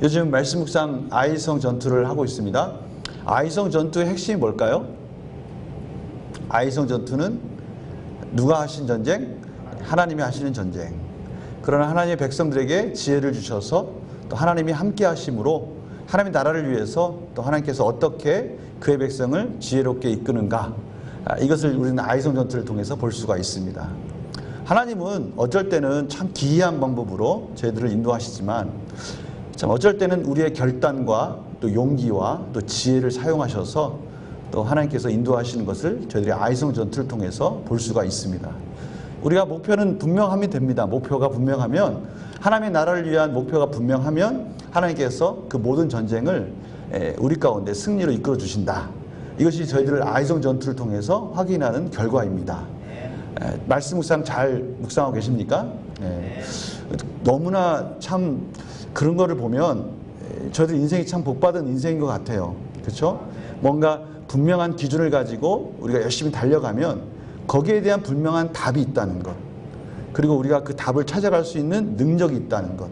요즘 말씀 묵상 아이성 전투를 하고 있습니다. 아이성 전투의 핵심이 뭘까요? 아이성 전투는 누가 하신 전쟁? 하나님이 하시는 전쟁. 그러나 하나님의 백성들에게 지혜를 주셔서 또 하나님이 함께 하심으로 하나님의 나라를 위해서 또 하나님께서 어떻게 그의 백성을 지혜롭게 이끄는가, 이것을 우리는 아이성 전투를 통해서 볼 수가 있습니다. 하나님은 어쩔 때는 참 기이한 방법으로 저희들을 인도하시지만 참 어쩔 때는 우리의 결단과 또 용기와 또 지혜를 사용하셔서 또 하나님께서 인도하시는 것을 저희들이 아이성 전투를 통해서 볼 수가 있습니다. 우리가 목표는 분명하면 됩니다. 목표가 분명하면, 하나님의 나라를 위한 목표가 분명하면 하나님께서 그 모든 전쟁을 우리 가운데 승리로 이끌어 주신다. 이것이 저희들 아이성 전투를 통해서 확인하는 결과입니다. 말씀 묵상 잘 묵상하고 계십니까? 너무나 참 그런 거를 보면 저희들 인생이 참 복받은 인생인 것 같아요. 그렇죠? 뭔가 분명한 기준을 가지고 우리가 열심히 달려가면 거기에 대한 분명한 답이 있다는 것, 그리고 우리가 그 답을 찾아갈 수 있는 능력이 있다는 것,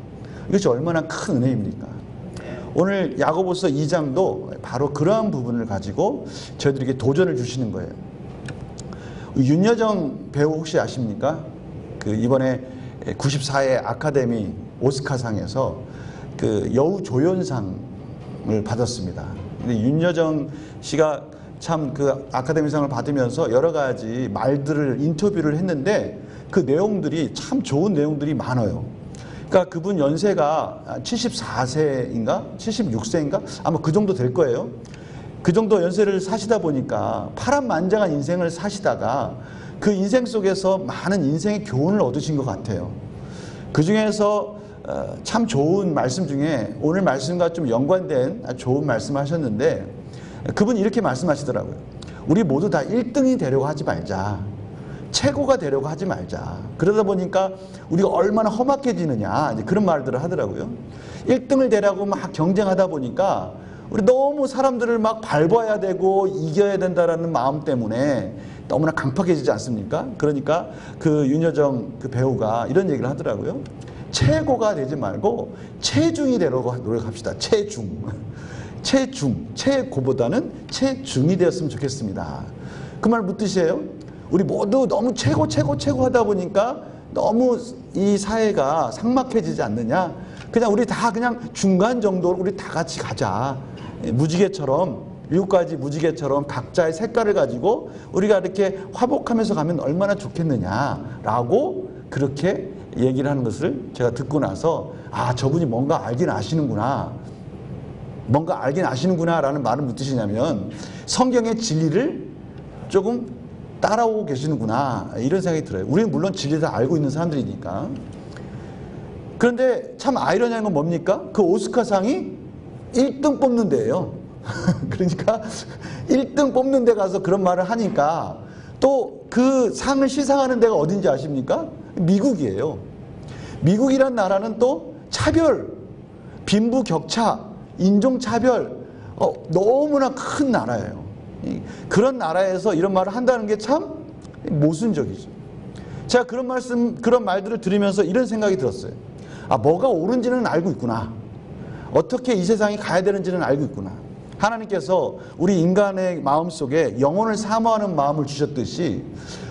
이것이 얼마나 큰 은혜입니까? 오늘 야고보서 2장도 바로 그러한 부분을 가지고 저희들에게 도전을 주시는 거예요. 윤여정 배우 혹시 아십니까? 그 이번에 94회 아카데미 오스카상에서 그 여우 조연상을 받았습니다. 근데 윤여정 씨가 참 그 아카데미상을 받으면서 여러 가지 말들을 인터뷰를 했는데 그 내용들이 참 좋은 내용들이 많아요. 그러니까 그분 연세가 74세인가 76세인가 아마 그 정도 될 거예요. 그 정도 연세를 사시다 보니까 파란만장한 인생을 사시다가 그 인생 속에서 많은 인생의 교훈을 얻으신 것 같아요. 그 중에서 참 좋은 말씀 중에 오늘 말씀과 좀 연관된 좋은 말씀을 하셨는데, 그분이 이렇게 말씀하시더라고요. 우리 모두 다 1등이 되려고 하지 말자. 최고가 되려고 하지 말자. 그러다 보니까 우리가 얼마나 험악해지느냐, 이제 그런 말들을 하더라고요. 1등을 되려고 막 경쟁하다 보니까 우리 너무 사람들을 막 밟아야 되고 이겨야 된다라는 마음 때문에 너무나 강팍해지지 않습니까? 그러니까 그 윤여정 그 배우가 이런 얘기를 하더라고요. 최고가 되지 말고 최중이 되려고 노력합시다. 최고보다는 최중이 되었으면 좋겠습니다. 그 말 무슨 뜻이에요? 우리 모두 너무 최고 하다 보니까 너무 이 사회가 삭막해지지 않느냐? 그냥 우리 다 그냥 중간 정도로 우리 다 같이 가자. 무지개처럼, 7가지 무지개처럼 각자의 색깔을 가지고 우리가 이렇게 화복하면서 가면 얼마나 좋겠느냐라고 그렇게 얘기를 하는 것을 제가 듣고 나서, 아, 저분이 뭔가 알긴 아시는구나. 뭔가 알긴 아시는구나라는 말은 무슨 뜻이냐면 성경의 진리를 조금 따라오고 계시는구나, 이런 생각이 들어요. 우리는 물론 진리 다 알고 있는 사람들이니까. 그런데 참 아이러니한 건 뭡니까? 그 오스카상이 1등 뽑는 데예요. 그러니까 1등 뽑는 데 가서 그런 말을 하니까 또 그 상을 시상하는 데가 어딘지 아십니까? 미국이에요. 미국이란 나라는 또 차별, 빈부격차, 인종차별, 너무나 큰 나라예요. 그런 나라에서 이런 말을 한다는 게 참 모순적이죠. 제가 그런 말들을 들으면서 이런 생각이 들었어요. 아, 뭐가 옳은지는 알고 있구나. 어떻게 이 세상이 가야 되는지는 알고 있구나. 하나님께서 우리 인간의 마음속에 영혼을 사모하는 마음을 주셨듯이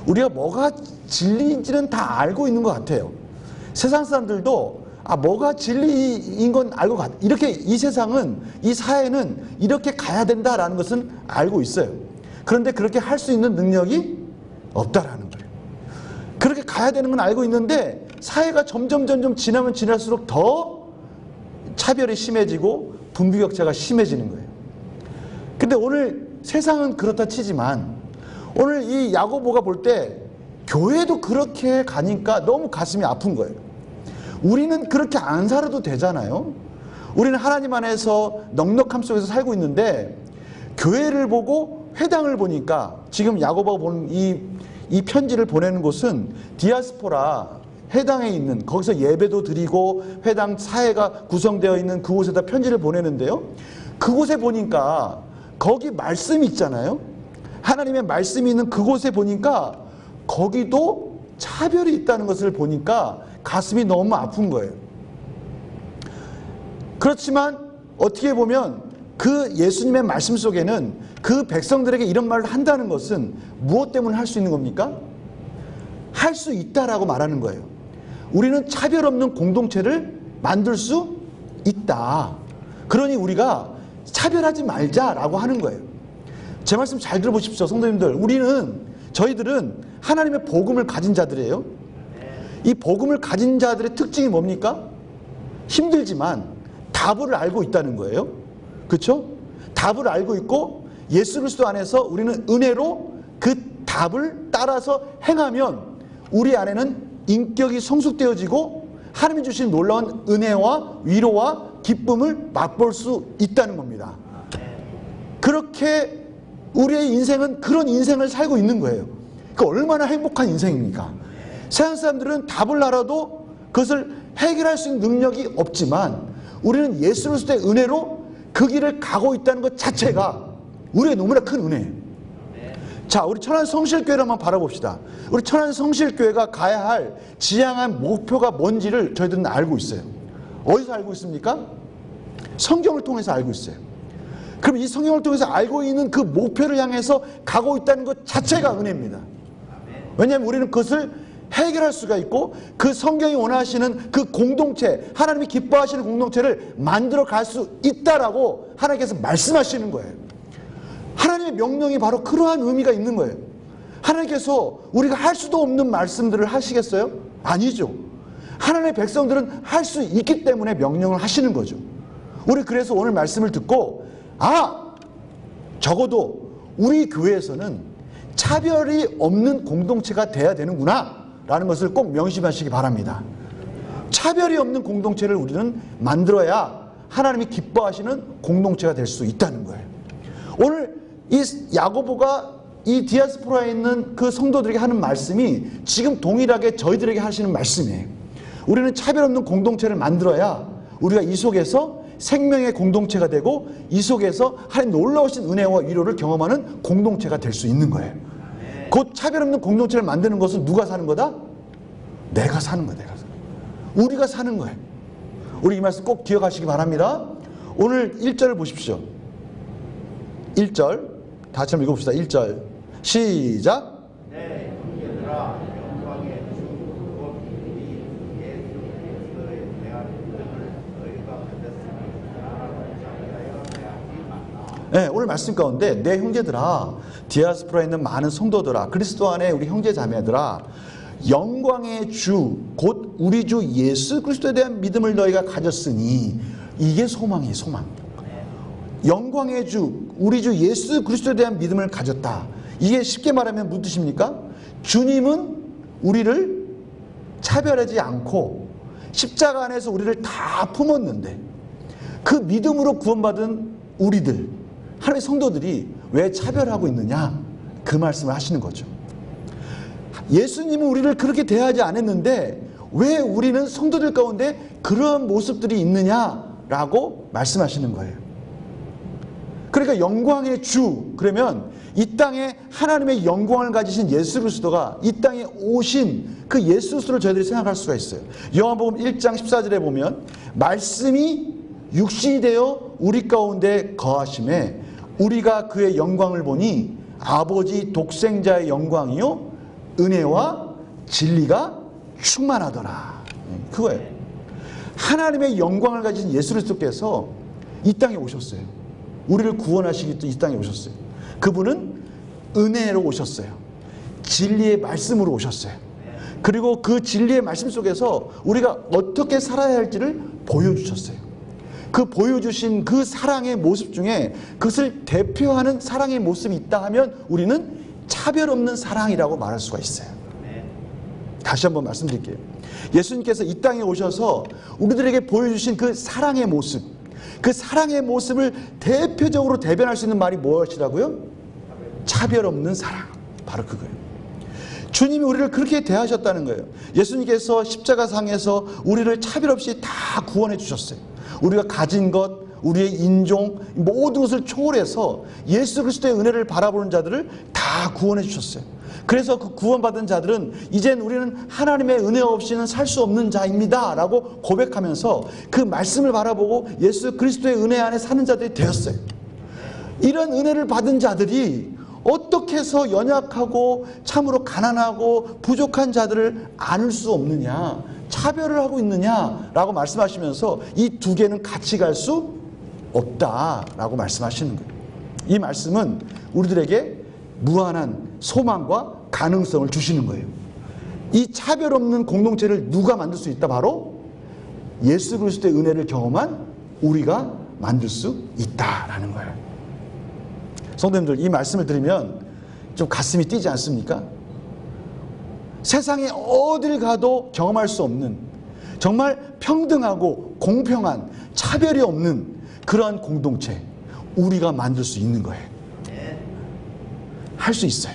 우리가 뭐가 진리인지는 다 알고 있는 것 같아요. 세상 사람들도 뭐가 진리인 건 알고 이렇게 이 세상은, 이 사회는 이렇게 가야 된다라는 것은 알고 있어요. 그런데 그렇게 할 수 있는 능력이 없다라는 거예요. 그렇게 가야 되는 건 알고 있는데 사회가 점점 지나면 지날수록 더 차별이 심해지고 빈부격차가 심해지는 거예요. 근데 오늘 세상은 그렇다 치지만 오늘 이 야고보가 볼 때 교회도 그렇게 가니까 너무 가슴이 아픈 거예요. 우리는 그렇게 안 살아도 되잖아요. 우리는 하나님 안에서 넉넉함 속에서 살고 있는데 교회를 보고 회당을 보니까, 지금 야고보가 보는 이 편지를 보내는 곳은 디아스포라 회당에 있는, 거기서 예배도 드리고 회당 사회가 구성되어 있는 그곳에다 편지를 보내는데요. 그곳에 보니까 거기 말씀이 있잖아요. 하나님의 말씀이 있는 그곳에 보니까 거기도 차별이 있다는 것을 보니까 가슴이 너무 아픈 거예요. 그렇지만 어떻게 보면 그 예수님의 말씀 속에는 그 백성들에게 이런 말을 한다는 것은 무엇 때문에 할 수 있는 겁니까? 할 수 있다라고 말하는 거예요. 우리는 차별 없는 공동체를 만들 수 있다. 그러니 우리가 차별하지 말자라고 하는 거예요. 제 말씀 잘 들어보십시오, 성도님들. 저희들은 하나님의 복음을 가진 자들이에요. 이 복음을 가진 자들의 특징이 뭡니까? 힘들지만 답을 알고 있다는 거예요. 그렇죠? 답을 알고 있고 예수 그리스도 안에서 우리는 은혜로 그 답을 따라서 행하면 우리 안에는 인격이 성숙되어지고 하나님이 주신 놀라운 은혜와 위로와 기쁨을 맛볼 수 있다는 겁니다. 그렇게 우리의 인생은 그런 인생을 살고 있는 거예요. 그 얼마나 행복한 인생입니까? 세상 사람들은 답을 알아도 그것을 해결할 수 있는 능력이 없지만 우리는 예수 그리스도의 은혜로 그 길을 가고 있다는 것 자체가 우리의 너무나 큰 은혜예요. 자, 우리 천안 성실교회를 한번 바라봅시다. 우리 천안 성실교회가 가야 할 지향한 목표가 뭔지를 저희들은 알고 있어요. 어디서 알고 있습니까? 성경을 통해서 알고 있어요. 그럼 이 성경을 통해서 알고 있는 그 목표를 향해서 가고 있다는 것 자체가 은혜입니다. 왜냐하면 우리는 그것을 해결할 수가 있고 그 성경이 원하시는 그 공동체, 하나님이 기뻐하시는 공동체를 만들어 갈 수 있다라고 하나님께서 말씀하시는 거예요. 하나님의 명령이 바로 그러한 의미가 있는 거예요. 하나님께서 우리가 할 수도 없는 말씀들을 하시겠어요? 아니죠. 하나님의 백성들은 할 수 있기 때문에 명령을 하시는 거죠. 우리 그래서 오늘 말씀을 듣고 적어도 우리 교회에서는 차별이 없는 공동체가 돼야 되는구나 라는 것을 꼭 명심하시기 바랍니다. 차별이 없는 공동체를 우리는 만들어야 하나님이 기뻐하시는 공동체가 될 수 있다는 거예요. 오늘 이 야고보가 이 디아스포라에 있는 그 성도들에게 하는 말씀이 지금 동일하게 저희들에게 하시는 말씀이에요. 우리는 차별 없는 공동체를 만들어야 우리가 이 속에서 생명의 공동체가 되고 이 속에서 하나님 놀라우신 은혜와 위로를 경험하는 공동체가 될 수 있는 거예요. 곧 차별 없는 공동체를 만드는 것은 누가 사는 거다? 내가 사는 거야. 우리가 사는 거예요. 우리 이 말씀 꼭 기억하시기 바랍니다. 오늘 1절을 보십시오. 1절 다시 한번 읽어봅시다. 1절 시작. 네, 형제들아, 영광의 주 곧 우리 예수 그리스도에 대한 믿음을 너희가 가졌으니 나라고 장하여 대하지 말라. 네, 오늘 말씀 가운데 내 형제들아, 디아스포라에 있는 많은 성도들아, 그리스도 안에 우리 형제 자매들아, 영광의 주 곧 우리 주 예수 그리스도에 대한 믿음을 너희가 가졌으니, 이게 소망이에요. 소망. 영광의 주 우리 주 예수 그리스도에 대한 믿음을 가졌다. 이게 쉽게 말하면 무슨 뜻입니까? 주님은 우리를 차별하지 않고 십자가 안에서 우리를 다 품었는데 그 믿음으로 구원받은 우리들, 하나님의 성도들이 왜 차별하고 있느냐, 그 말씀을 하시는 거죠. 예수님은 우리를 그렇게 대하지 않았는데 왜 우리는 성도들 가운데 그런 모습들이 있느냐라고 말씀하시는 거예요. 그러니까 영광의 주, 그러면 이 땅에 하나님의 영광을 가지신 예수 그리스도가 이 땅에 오신 그 예수 그리스도를 저희들이 생각할 수가 있어요. 요한복음 1장 14절에 보면 말씀이 육신이 되어 우리 가운데 거하심에 우리가 그의 영광을 보니 아버지 독생자의 영광이요 은혜와 진리가 충만하더라. 그거예요. 하나님의 영광을 가진 예수 그리스도께서 이 땅에 오셨어요. 우리를 구원하시기 위해 이 땅에 오셨어요. 그분은 은혜로 오셨어요. 진리의 말씀으로 오셨어요. 그리고 그 진리의 말씀 속에서 우리가 어떻게 살아야 할지를 보여주셨어요. 그 보여주신 그 사랑의 모습 중에 그것을 대표하는 사랑의 모습이 있다 하면 우리는 차별 없는 사랑이라고 말할 수가 있어요. 다시 한번 말씀드릴게요. 예수님께서 이 땅에 오셔서 우리들에게 보여주신 그 사랑의 모습, 그 사랑의 모습을 대표적으로 대변할 수 있는 말이 무엇이라고요? 차별 없는 사랑. 바로 그거예요. 주님이 우리를 그렇게 대하셨다는 거예요. 예수님께서 십자가상에서 우리를 차별 없이 다 구원해 주셨어요. 우리가 가진 것, 우리의 인종, 모든 것을 초월해서 예수 그리스도의 은혜를 바라보는 자들을 다 구원해 주셨어요. 그래서 그 구원받은 자들은 이젠 우리는 하나님의 은혜 없이는 살 수 없는 자입니다 라고 고백하면서 그 말씀을 바라보고 예수 그리스도의 은혜 안에 사는 자들이 되었어요. 이런 은혜를 받은 자들이 어떻게 해서 연약하고 참으로 가난하고 부족한 자들을 안을 수 없느냐, 차별을 하고 있느냐라고 말씀하시면서 이 두 개는 같이 갈 수 없다라고 말씀하시는 거예요. 이 말씀은 우리들에게 무한한 소망과 가능성을 주시는 거예요. 이 차별 없는 공동체를 누가 만들 수 있다? 바로 예수 그리스도의 은혜를 경험한 우리가 만들 수 있다라는 거예요. 성도님들, 이 말씀을 들으면 좀 가슴이 뛰지 않습니까? 세상에 어딜 가도 경험할 수 없는 정말 평등하고 공평한 차별이 없는 그러한 공동체, 우리가 만들 수 있는 거예요. 할 수 있어요.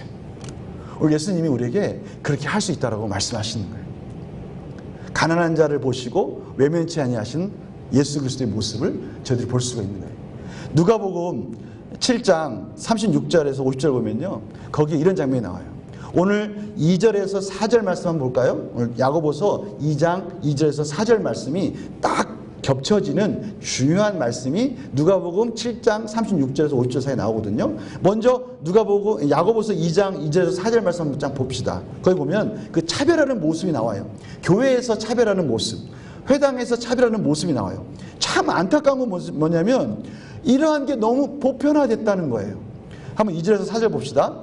우리 예수님이 우리에게 그렇게 할 수 있다라고 말씀하시는 거예요. 가난한 자를 보시고 외면치 아니하신 예수 그리스도의 모습을 저희들이 볼 수가 있는 거예요. 누가복음 7장 36절에서 50절 보면요, 거기에 이런 장면이 나와요. 오늘 2절에서 4절 말씀 한번 볼까요? 오늘 야고보서 2장 2절에서 4절 말씀이 딱 겹쳐지는 중요한 말씀이 누가복음 7장 36절에서 50절 사이에 나오거든요. 먼저 야고보서 2장 2절에서 4절 말씀 한번 봅시다. 거기 보면 그 차별하는 모습이 나와요. 교회에서 차별하는 모습, 회당에서 차별하는 모습이 나와요. 참 안타까운 건 뭐냐면 이러한 게 너무 보편화됐다는 거예요. 한번 2절에서 4절 봅시다.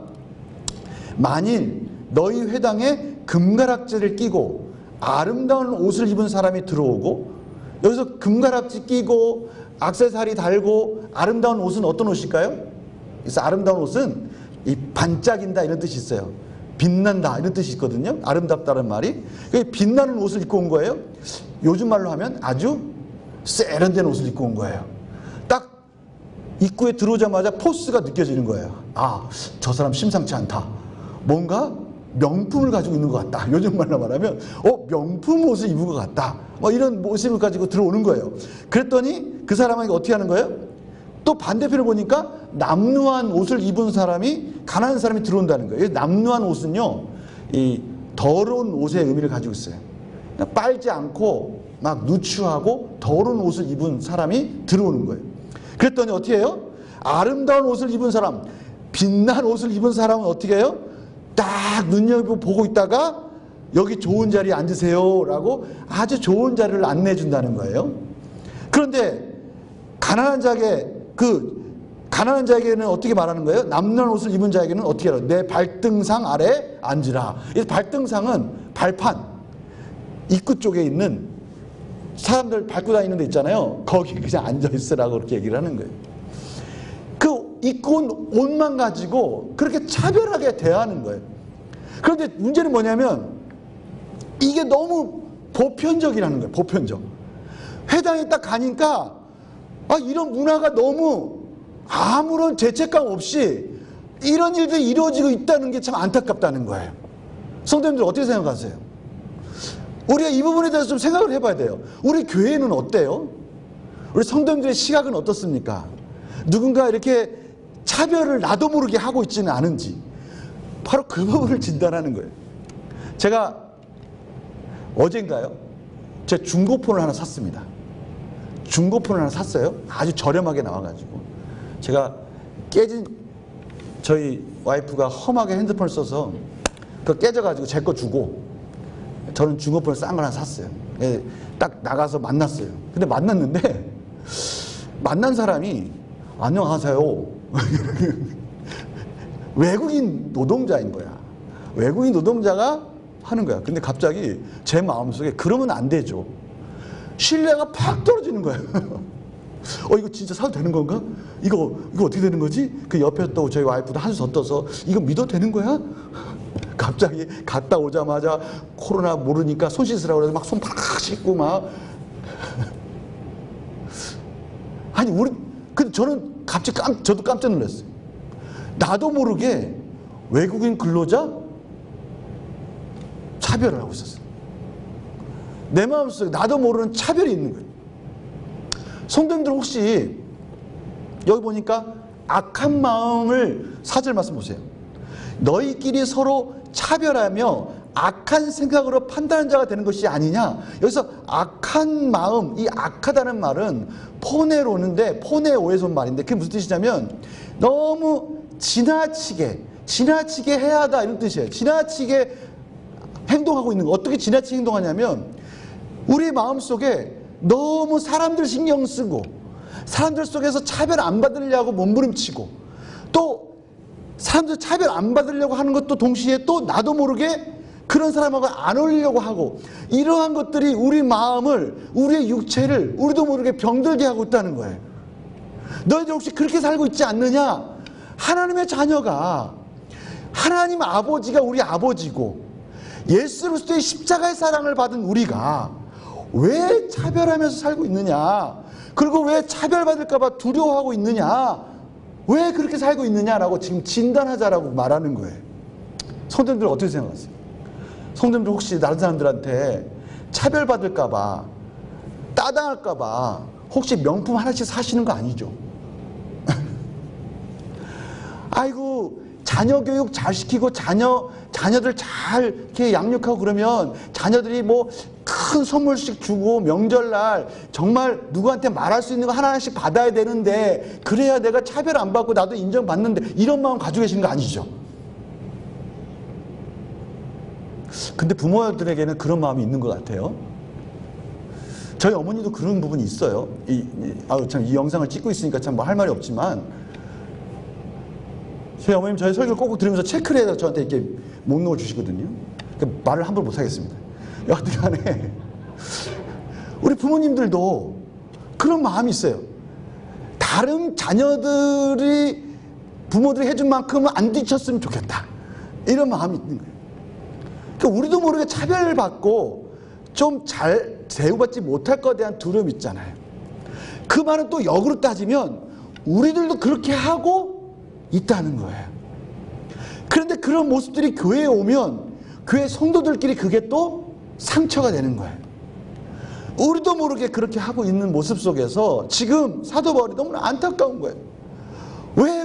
만일 너희 회당에 금가락지를 끼고 아름다운 옷을 입은 사람이 들어오고, 여기서 금가락지 끼고 액세서리 달고 아름다운 옷은 어떤 옷일까요? 그래서 아름다운 옷은 이 반짝인다 이런 뜻이 있어요. 빛난다 이런 뜻이 있거든요. 아름답다는 말이. 빛나는 옷을 입고 온 거예요. 요즘 말로 하면 아주 세련된 옷을 입고 온 거예요. 딱 입구에 들어오자마자 포스가 느껴지는 거예요. 아, 저 사람 심상치 않다. 뭔가 명품을 가지고 있는 것 같다. 요즘 말로 말하면 명품 옷을 입은 것 같다. 뭐 이런 모습을 가지고 들어오는 거예요. 그랬더니 그 사람에게 어떻게 하는 거예요? 또 반대편을 보니까 남루한 옷을 입은 사람이, 가난한 사람이 들어온다는 거예요. 남루한 옷은요, 이 더러운 옷의 의미를 가지고 있어요. 그냥 빨지 않고 막 누추하고 더러운 옷을 입은 사람이 들어오는 거예요. 그랬더니 어떻게 해요? 아름다운 옷을 입은 사람, 빛난 옷을 입은 사람은 어떻게 해요? 딱 눈여겨보고 있다가 여기 좋은 자리에 앉으세요 라고 아주 좋은 자리를 안내해 준다는 거예요. 그런데 가난한 자에게는 어떻게 말하는 거예요? 남는 옷을 입은 자에게는 어떻게 하라? 내 발등상 아래 앉으라. 이 발등상은 발판, 입구 쪽에 있는 사람들 밟고 다니는 데 있잖아요. 거기 그냥 앉아 있으라고 그렇게 얘기를 하는 거예요. 그 입고 온 옷만 가지고 그렇게 차별하게 대하는 거예요. 그런데 문제는 뭐냐면 이게 너무 보편적이라는 거예요. 보편적. 회당에 딱 가니까 이런 문화가 너무 아무런 죄책감 없이 이런 일들이 이루어지고 있다는 게 참 안타깝다는 거예요. 성도님들 어떻게 생각하세요? 우리가 이 부분에 대해서 좀 생각을 해봐야 돼요. 우리 교회는 어때요? 우리 성도님들의 시각은 어떻습니까? 누군가 이렇게 차별을 나도 모르게 하고 있지는 않은지, 바로 그 부분을 진단하는 거예요. 제가 어젠가요? 제 중고폰을 하나 샀습니다. 중고폰을 하나 샀어요. 아주 저렴하게 나와가지고. 제가 깨진, 저희 와이프가 험하게 핸드폰을 써서 그거 깨져가지고 제 거 주고 저는 중고폰을 싼 걸 하나 샀어요. 딱 나가서 만났어요. 근데 만났는데 만난 사람이 안녕하세요. 외국인 노동자인 거야. 외국인 노동자가 하는 거야. 근데 갑자기 제 마음속에 그러면 안 되죠. 신뢰가 팍 떨어지는 거예요. 이거 진짜 사도 되는 건가? 이거 어떻게 되는 거지? 그 옆에 또 저희 와이프도 한수 더 떠서 이거 믿어도 되는 거야? 갑자기 갔다 오자마자 코로나 모르니까 손 씻으라고 그래서 막 손 팍 씻고 막. 아니, 근데 저는 갑자기 저도 깜짝 놀랐어요. 나도 모르게 외국인 근로자 차별을 하고 있었어요. 내 마음속에 나도 모르는 차별이 있는 거예요. 성도님들 혹시 여기 보니까 악한 마음을, 4절 말씀 보세요. 너희끼리 서로 차별하며 악한 생각으로 판단하는 자가 되는 것이 아니냐. 여기서 악한 마음, 이 악하다는 말은 포네로인데, 포네오에서 온 말인데 그게 무슨 뜻이냐면 너무 지나치게 해야 하다 이런 뜻이에요. 지나치게 행동하고 있는 거. 어떻게 지나치게 행동하냐면 우리 마음속에 너무 사람들 신경 쓰고 사람들 속에서 차별 안 받으려고 몸부림치고 또 사람들 차별 안 받으려고 하는 것도 동시에 또 나도 모르게 그런 사람하고 안 어울리려고 하고, 이러한 것들이 우리 마음을, 우리의 육체를 우리도 모르게 병들게 하고 있다는 거예요. 너희들 혹시 그렇게 살고 있지 않느냐? 하나님의 자녀가, 하나님 아버지가 우리 아버지고 예수 그리스도의 십자가의 사랑을 받은 우리가 왜 차별하면서 살고 있느냐? 그리고 왜 차별받을까 봐 두려워하고 있느냐? 왜 그렇게 살고 있느냐라고 지금 진단하자라고 말하는 거예요. 성도님들 어떻게 생각하세요? 성도님들 혹시 다른 사람들한테 차별받을까 봐, 따당할까 봐 혹시 명품 하나씩 사시는 거 아니죠? 아이고, 자녀 교육 잘 시키고 자녀들 잘 이렇게 양육하고 그러면 자녀들이 뭐 큰 선물씩 주고 명절날 정말 누구한테 말할 수 있는 거 하나씩 받아야 되는데 그래야 내가 차별 안 받고 나도 인정받는데, 이런 마음 가지고 계시는 거 아니죠? 근데 부모들에게는 그런 마음이 있는 것 같아요. 저희 어머니도 그런 부분이 있어요. 이 영상을 찍고 있으니까 참 뭐 할 말이 없지만, 저희 어머님 저희 설교를 꼭꼭 들으면서 체크를 해서 저한테 이렇게 목록을 주시거든요. 그러니까 말을 함부로 못 하겠습니다. 여하튼간에 우리 부모님들도 그런 마음이 있어요. 다른 자녀들이 부모들이 해준 만큼은 안 뒤쳤으면 좋겠다, 이런 마음이 있는 거예요. 그러니까 우리도 모르게 차별을 받고 좀 잘 대우받지 못할 것에 대한 두려움이 있잖아요. 그 말은 또 역으로 따지면 우리들도 그렇게 하고 있다는 거예요. 그런데 그런 모습들이 교회에 오면 교회 성도들끼리 그게 또 상처가 되는 거예요. 우리도 모르게 그렇게 하고 있는 모습 속에서 지금 사도 바울이 너무나 안타까운 거예요. 왜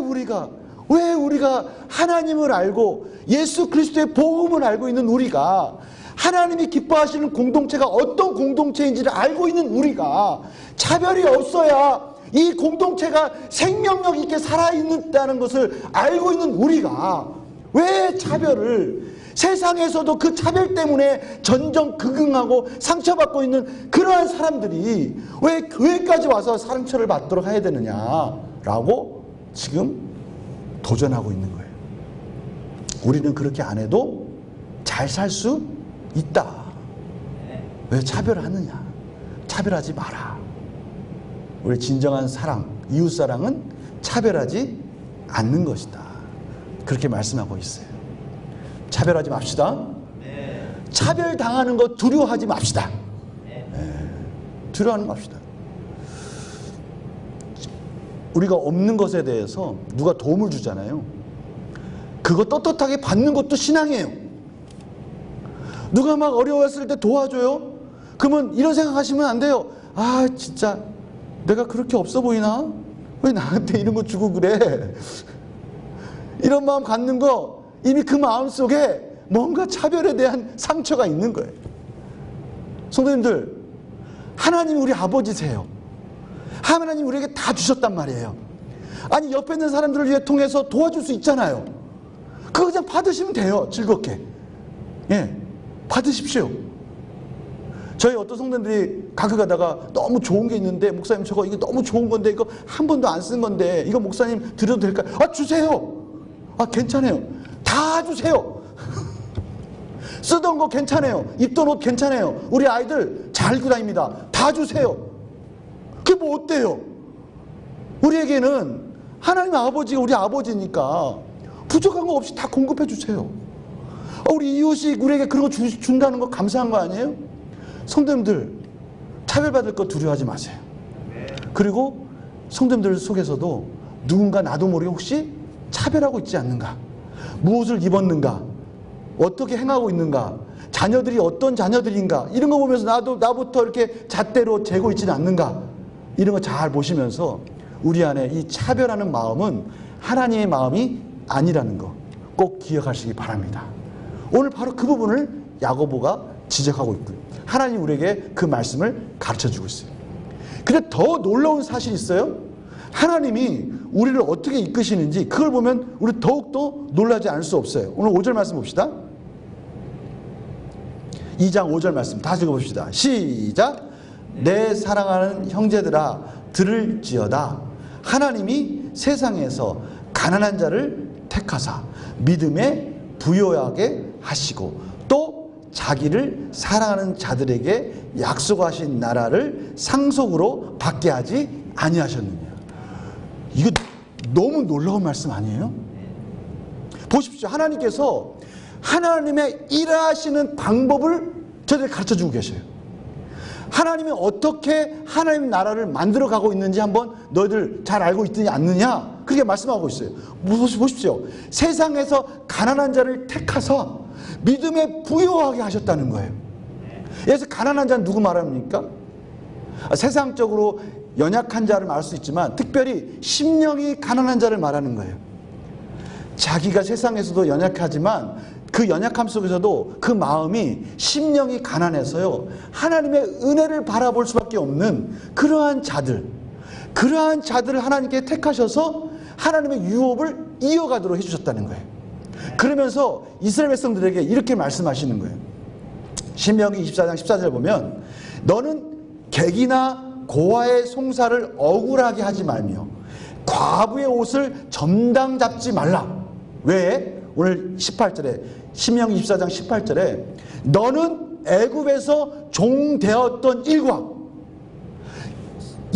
우리가 하나님을 알고 예수 그리스도의 복음을 알고 있는 우리가, 하나님이 기뻐하시는 공동체가 어떤 공동체인지를 알고 있는 우리가 차별이 없어야 이 공동체가 생명력 있게 살아있다는 것을 알고 있는 우리가 왜 차별을, 세상에서도 그 차별 때문에 전전긍긍하고 상처받고 있는 그러한 사람들이 왜 교회까지 와서 상처를 받도록 해야 되느냐라고 지금 도전하고 있는 거예요. 우리는 그렇게 안 해도 잘 살 수 있다. 왜 차별하느냐? 차별하지 마라. 우리 진정한 사랑, 이웃사랑은 차별하지 않는 것이다. 그렇게 말씀하고 있어요. 차별하지 맙시다. 차별당하는 거 두려워하지 맙시다. 두려워하지 맙시다. 우리가 없는 것에 대해서 누가 도움을 주잖아요. 그거 떳떳하게 받는 것도 신앙이에요. 누가 막 어려웠을 때 도와줘요? 그러면 이런 생각하시면 안 돼요. 아, 진짜 내가 그렇게 없어 보이나? 왜 나한테 이런 거 주고 그래? 이런 마음 갖는 거, 이미 그 마음속에 뭔가 차별에 대한 상처가 있는 거예요. 성도님들, 하나님이 우리 아버지세요. 하나님 우리에게 다 주셨단 말이에요. 아니, 옆에 있는 사람들을 위해 통해서 도와줄 수 있잖아요. 그거 그냥 받으시면 돼요. 즐겁게. 예, 받으십시오. 저희 어떤 성도님들이 가끔 가다가 너무 좋은 게 있는데, 목사님 저거 이거 너무 좋은 건데 이거 한 번도 안 쓴 건데 이거 목사님 드려도 될까요? 아, 주세요. 아, 괜찮아요. 다 주세요. 쓰던 거 괜찮아요. 입던 옷 괜찮아요. 우리 아이들 잘 입고 다닙니다. 다 주세요. 그게 뭐 어때요? 우리에게는 하나님 아버지가 우리 아버지니까 부족한 거 없이 다 공급해 주세요. 우리 이웃이 우리에게 그런 거 준다는 거 감사한 거 아니에요? 성도님들, 차별받을 거 두려워하지 마세요. 그리고 성도님들 속에서도 누군가 나도 모르게 혹시 차별하고 있지 않는가? 무엇을 입었는가? 어떻게 행하고 있는가? 자녀들이 어떤 자녀들인가? 이런 거 보면서 나부터 이렇게 잣대로 재고 있지는 않는가? 이런 거 잘 보시면서 우리 안에 이 차별하는 마음은 하나님의 마음이 아니라는 거, 꼭 기억하시기 바랍니다. 오늘 바로 그 부분을 야고보가 지적하고 있고요. 하나님 우리에게 그 말씀을 가르쳐주고 있어요. 근데 더 놀라운 사실이 있어요. 하나님이 우리를 어떻게 이끄시는지 그걸 보면 우리 더욱더 놀라지 않을 수 없어요. 오늘 5절 말씀 봅시다. 2장 5절 말씀 다 읽어봅시다. 시작. 내 사랑하는 형제들아 들을지어다. 하나님이 세상에서 가난한 자를 택하사 믿음에 부요하게 하시고 또 자기를 사랑하는 자들에게 약속하신 나라를 상속으로 받게 하지 아니하셨느냐. 이거 너무 놀라운 말씀 아니에요? 보십시오. 하나님께서 하나님의 일하시는 방법을 저희들 가르쳐주고 계셔요. 하나님이 어떻게 하나님 나라를 만들어 가고 있는지 한번 너희들 잘 알고 있느냐 않느냐 그렇게 말씀하고 있어요. 보십시오. 세상에서 가난한 자를 택하사 믿음에 부요하게 하셨다는 거예요. 그래서 가난한 자는 누구 말합니까? 세상적으로 연약한 자를 말할 수 있지만 특별히 심령이 가난한 자를 말하는 거예요. 자기가 세상에서도 연약하지만 그 연약함 속에서도 그 마음이 심령이 가난해서요 하나님의 은혜를 바라볼 수밖에 없는 그러한 자들을 하나님께 택하셔서 하나님의 유업을 이어가도록 해주셨다는 거예요. 그러면서 이스라엘 백성들에게 이렇게 말씀하시는 거예요. 신명기 24장 14절 보면 너는 객이나 고아의 송사를 억울하게 하지 말며 과부의 옷을 점당 잡지 말라. 왜? 오늘 18절에 신명기 24장 18절에 너는 애굽에서 종되었던 일과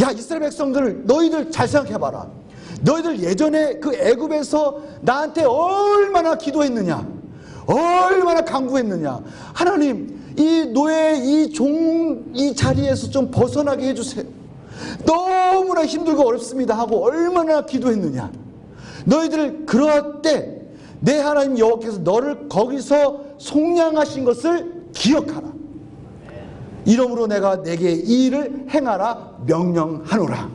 야 이스라엘 백성들 너희들 잘 생각해봐라. 너희들 예전에 그 애굽에서 나한테 얼마나 기도했느냐 얼마나 간구했느냐. 하나님 이 노예 이 자리에서 좀 벗어나게 해주세요. 너무나 힘들고 어렵습니다 하고 얼마나 기도했느냐. 너희들 그럴 때 내 하나님 여호와께서 너를 거기서 속량하신 것을 기억하라. 이러므로 내가 내게 이 일을 행하라 명령하노라.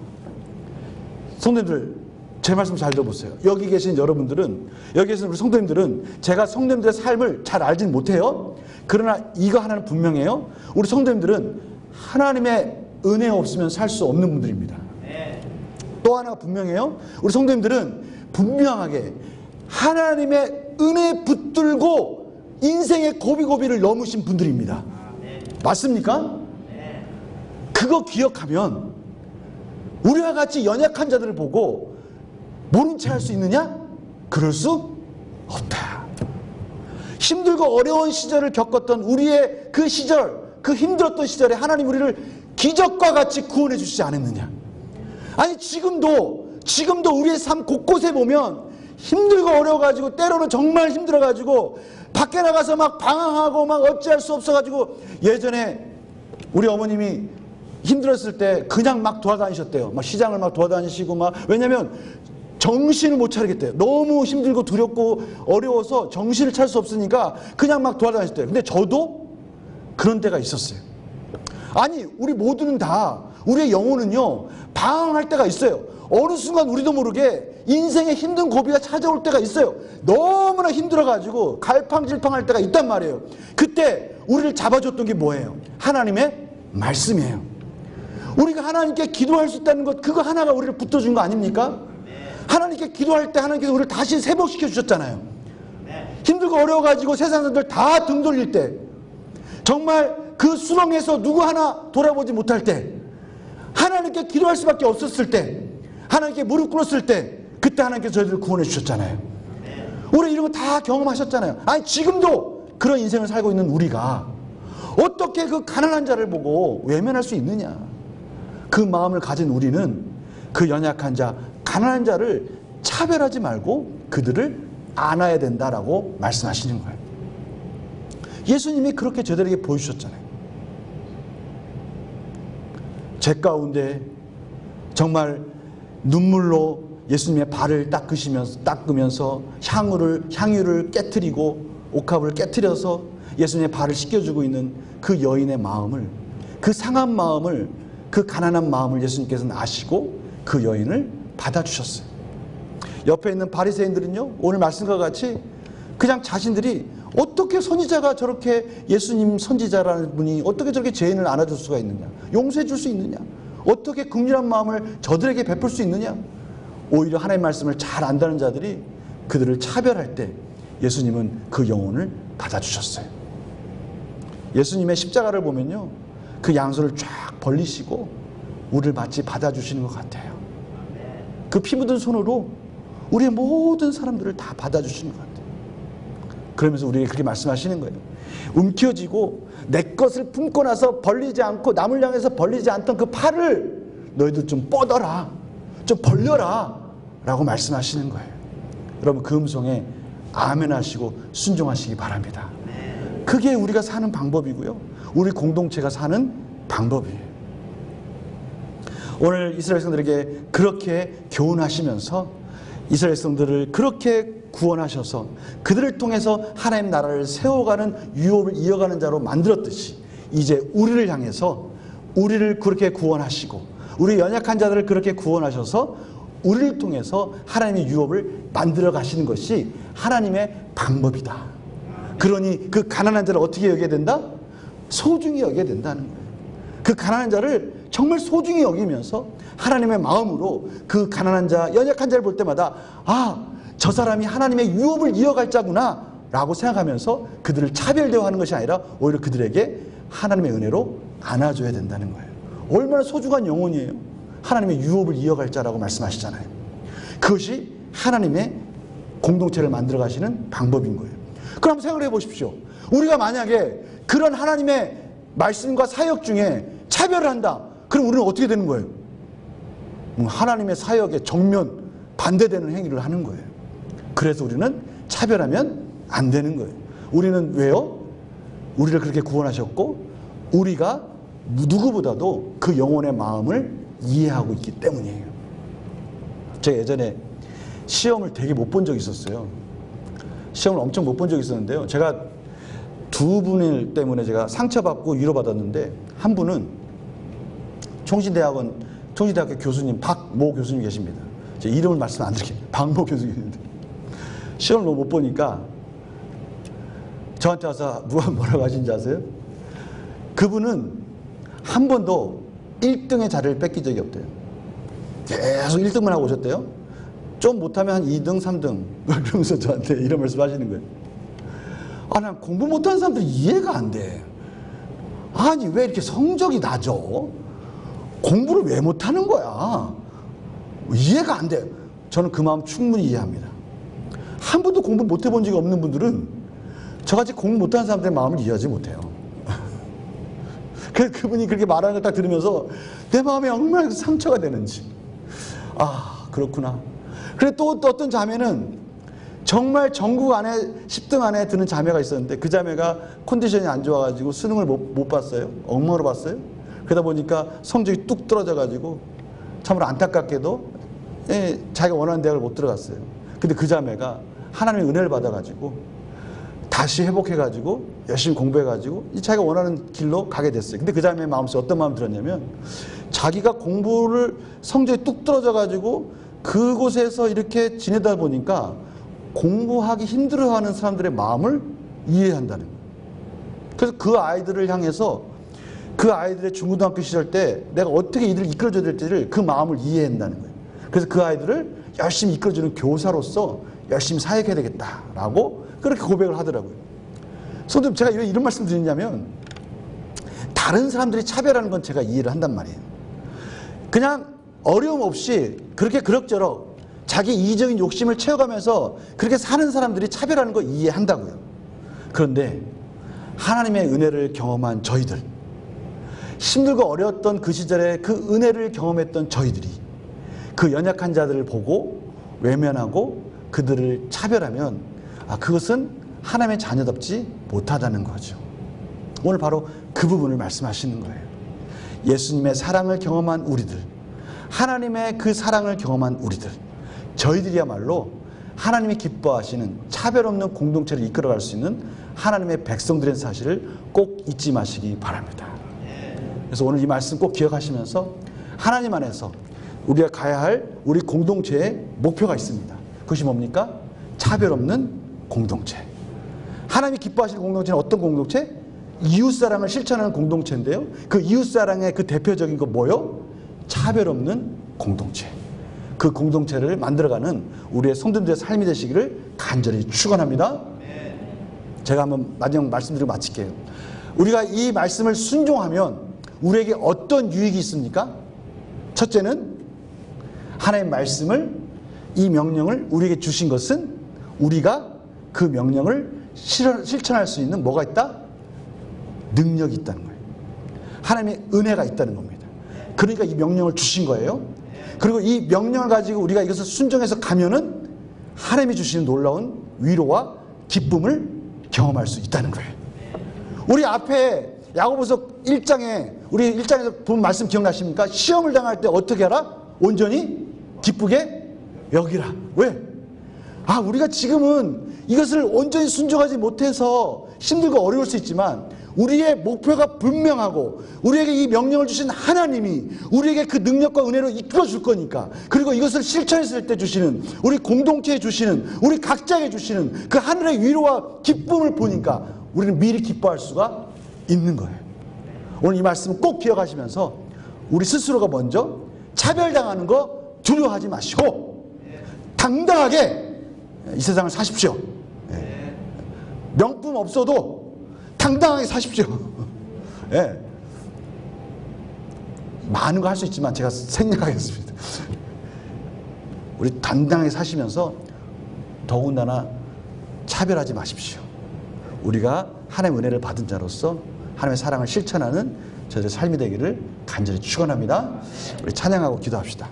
성도님들 제 말씀 잘 들어보세요. 여기 계신 여러분들은 여기 계신 우리 성도님들은 제가 성도님들의 삶을 잘 알진 못해요. 그러나 이거 하나는 분명해요. 우리 성도님들은 하나님의 은혜 없으면 살 수 없는 분들입니다. 또 하나가 분명해요. 우리 성도님들은 분명하게 하나님의 은혜 붙들고 인생의 고비고비를 넘으신 분들입니다. 맞습니까? 그거 기억하면 우리와 같이 연약한 자들을 보고 모른 채 할 수 있느냐? 그럴 수 없다. 힘들고 어려운 시절을 겪었던 우리의 그 시절, 그 힘들었던 시절에 하나님 우리를 기적과 같이 구원해 주시지 않았느냐? 아니 지금도 우리의 삶 곳곳에 보면 힘들고 어려워가지고 때로는 정말 힘들어가지고 밖에 나가서 막 방황하고 막 어찌할 수 없어가지고 예전에 우리 어머님이 힘들었을 때 그냥 막 돌아다니셨대요. 막 시장을 막 돌아다니시고 막 왜냐면 정신을 못 차리겠대요. 너무 힘들고 두렵고 어려워서 정신을 차릴 수 없으니까 그냥 막 돌아다니셨대요. 근데 저도 그런 때가 있었어요. 아니 우리 모두는 다 우리의 영혼은요 방황할 때가 있어요. 어느 순간 우리도 모르게 인생의 힘든 고비가 찾아올 때가 있어요. 너무나 힘들어가지고 갈팡질팡할 때가 있단 말이에요. 그때 우리를 잡아줬던 게 뭐예요? 하나님의 말씀이에요. 우리가 하나님께 기도할 수 있다는 것 그거 하나가 우리를 붙어준 거 아닙니까? 하나님께 기도할 때 하나님께서 우리를 다시 회복시켜 주셨잖아요. 힘들고 어려워가지고 세상 사람들 다 등 돌릴 때 정말 그 수렁에서 누구 하나 돌아보지 못할 때 하나님께 기도할 수밖에 없었을 때 하나님께 무릎 꿇었을 때 그때 하나님께서 저희들을 구원해 주셨잖아요. 우리 이런 거 다 경험하셨잖아요. 아니 지금도 그런 인생을 살고 있는 우리가 어떻게 그 가난한 자를 보고 외면할 수 있느냐. 그 마음을 가진 우리는 그 연약한 자 가난한 자를 차별하지 말고 그들을 안아야 된다라고 말씀하시는 거예요. 예수님이 그렇게 저들에게 보여주셨잖아요. 제 가운데 정말 눈물로 예수님의 발을 닦으면서 향유를 깨트리고 옥합을 깨트려서 예수님의 발을 씻겨주고 있는 그 여인의 마음을, 그 상한 마음을, 그 가난한 마음을 예수님께서는 아시고 그 여인을 받아주셨어요. 옆에 있는 바리새인들은요 오늘 말씀과 같이 그냥 자신들이 어떻게 선지자가 저렇게 예수님 선지자라는 분이 어떻게 저렇게 죄인을 안아줄 수가 있느냐, 용서해 줄 수 있느냐, 어떻게 긍휼한 마음을 저들에게 베풀 수 있느냐. 오히려 하나님의 말씀을 잘 안다는 자들이 그들을 차별할 때 예수님은 그 영혼을 받아주셨어요. 예수님의 십자가를 보면요, 그 양손을 쫙 벌리시고 우리를 마치 받아주시는 것 같아요. 그 피 묻은 손으로 우리의 모든 사람들을 다 받아주시는 것 같아요. 그러면서 우리에게 그렇게 말씀하시는 거예요. 움켜쥐고 내 것을 품고 나서 벌리지 않고 남을 향해서 벌리지 않던 그 팔을 너희들 좀 뻗어라, 좀 벌려라 라고 말씀하시는 거예요. 여러분, 그 음성에 아멘 하시고 순종하시기 바랍니다. 그게 우리가 사는 방법이고요, 우리 공동체가 사는 방법이에요. 오늘 이스라엘 백성들에게 그렇게 교훈하시면서 이스라엘 백성들을 그렇게 구원하셔서 그들을 통해서 하나님 나라를 세워가는 유업을 이어가는 자로 만들었듯이 이제 우리를 향해서 우리를 그렇게 구원하시고 우리 연약한 자들을 그렇게 구원하셔서 우리를 통해서 하나님의 유업을 만들어 가시는 것이 하나님의 방법이다. 그러니 그 가난한 자를 어떻게 여겨야 된다? 소중히 여겨야 된다는 거예요. 그 가난한 자를 정말 소중히 여기면서 하나님의 마음으로 그 가난한 자, 연약한 자를 볼 때마다 아, 저 사람이 하나님의 유업을 이어갈 자구나 라고 생각하면서 그들을 차별 대우하는 것이 아니라 오히려 그들에게 하나님의 은혜로 안아줘야 된다는 거예요. 얼마나 소중한 영혼이에요. 하나님의 유업을 이어갈 자라고 말씀하시잖아요. 그것이 하나님의 공동체를 만들어 가시는 방법인 거예요. 그럼 생각을 해보십시오. 우리가 만약에 그런 하나님의 말씀과 사역 중에 차별을 한다. 그럼 우리는 어떻게 되는 거예요? 하나님의 사역에 정면 반대되는 행위를 하는 거예요. 그래서 우리는 차별하면 안 되는 거예요. 우리는 왜요? 우리를 그렇게 구원하셨고 우리가 누구보다도 그 영혼의 마음을 이해하고 있기 때문이에요. 제가 예전에 시험을 되게 못 본 적이 있었어요. 시험을 엄청 못 본 적이 있었는데요. 제가 두 분 때문에 제가 상처받고 위로받았는데, 한 분은 총신대학교 교수님 박모 교수님 계십니다. 제 이름을 말씀 안 드릴게요. 박모 교수님인데 시험을 너무 못 보니까 저한테 와서 뭐라고 하신지 아세요? 그분은 한 번도 1등의 자리를 뺏긴 적이 없대요. 계속 1등만 하고 오셨대요. 좀 못하면 한 2등, 3등 그러면서 저한테 이런 말씀 하시는 거예요. 아, 난 공부 못하는 사람들 이해가 안 돼. 아니, 왜 이렇게 성적이 낮아? 공부를 왜 못하는 거야? 이해가 안 돼요. 저는 그 마음 충분히 이해합니다. 한 번도 공부 못 해본 적이 없는 분들은 저같이 공부 못하는 사람들의 마음을 이해하지 못해요. 그래서 그분이 그렇게 말하는 걸 딱 들으면서 내 마음에 얼마나 상처가 되는지. 아, 그렇구나. 그래, 또 어떤 자매는 정말 전국 안에 10등 안에 드는 자매가 있었는데 그 자매가 컨디션이 안 좋아가지고 수능을 못 봤어요. 엉망으로 봤어요. 그러다 보니까 성적이 뚝 떨어져가지고 참으로 안타깝게도 자기가 원하는 대학을 못 들어갔어요. 근데 그 자매가 하나님의 은혜를 받아가지고 다시 회복해가지고 열심히 공부해가지고 자기가 원하는 길로 가게 됐어요. 근데 그 자매의 마음속에 어떤 마음이 들었냐면 자기가 공부를 성적이 뚝 떨어져가지고 그곳에서 이렇게 지내다 보니까 공부하기 힘들어하는 사람들의 마음을 이해한다는 거예요. 그래서 그 아이들을 향해서 그 아이들의 중고등학교 시절 때 내가 어떻게 이들을 이끌어줘야 될지를 그 마음을 이해한다는 거예요. 그래서 그 아이들을 열심히 이끌어주는 교사로서 열심히 사역해야 되겠다라고 그렇게 고백을 하더라고요. 선생님, 제가 왜 이런 말씀 드리냐면 다른 사람들이 차별하는 건 제가 이해를 한단 말이에요. 그냥 어려움 없이 그렇게 그럭저럭 자기 이기적인 욕심을 채워가면서 그렇게 사는 사람들이 차별하는 거 이해한다고요. 그런데 하나님의 은혜를 경험한 저희들, 힘들고 어려웠던 그 시절에 그 은혜를 경험했던 저희들이 그 연약한 자들을 보고 외면하고 그들을 차별하면 그것은 하나님의 자녀답지 못하다는 거죠. 오늘 바로 그 부분을 말씀하시는 거예요. 예수님의 사랑을 경험한 우리들, 하나님의 그 사랑을 경험한 우리들, 저희들이야말로 하나님이 기뻐하시는 차별 없는 공동체를 이끌어갈 수 있는 하나님의 백성들의 사실을 꼭 잊지 마시기 바랍니다. 그래서 오늘 이 말씀 꼭 기억하시면서 하나님 안에서 우리가 가야 할 우리 공동체의 목표가 있습니다. 그것이 뭡니까? 차별 없는 공동체. 하나님이 기뻐하시는 공동체는 어떤 공동체? 이웃사랑을 실천하는 공동체인데요. 그 이웃사랑의 그 대표적인 거 뭐요? 차별 없는 공동체. 그 공동체를 만들어가는 우리의 성도들의 삶이 되시기를 간절히 축원합니다. 제가 한번 마지막 말씀드리고 마칠게요. 우리가 이 말씀을 순종하면 우리에게 어떤 유익이 있습니까? 첫째는 하나님의 말씀을, 이 명령을 우리에게 주신 것은 우리가 그 명령을 실천할 수 있는 뭐가 있다? 능력이 있다는 거예요. 하나님의 은혜가 있다는 겁니다. 그러니까 이 명령을 주신 거예요. 그리고 이 명령을 가지고 우리가 이것을 순종해서 가면은 하나님이 주시는 놀라운 위로와 기쁨을 경험할 수 있다는 거예요. 우리 앞에 야고보서 1장에 우리 1장에서 본 말씀 기억나십니까? 시험을 당할 때 어떻게 하라? 온전히 기쁘게 여기라. 왜? 우리가 지금은 이것을 온전히 순종하지 못해서 힘들고 어려울 수 있지만 우리의 목표가 분명하고 우리에게 이 명령을 주신 하나님이 우리에게 그 능력과 은혜로 이끌어 줄 거니까, 그리고 이것을 실천했을 때 주시는, 우리 공동체에 주시는, 우리 각자에게 주시는 그 하늘의 위로와 기쁨을 보니까 우리는 미리 기뻐할 수가 있는 거예요. 오늘 이 말씀을 꼭 기억하시면서 우리 스스로가 먼저 차별당하는 거 두려워하지 마시고 당당하게 이 세상을 사십시오. 명품 없어도 당당하게 사십시오. 예. 많은 거 할 수 있지만 제가 생략하겠습니다. 우리 당당하게 사시면서 더군다나 차별하지 마십시오. 우리가 하나님의 은혜를 받은 자로서 하나님의 사랑을 실천하는 저희의 삶이 되기를 간절히 축원합니다. 우리 찬양하고 기도합시다.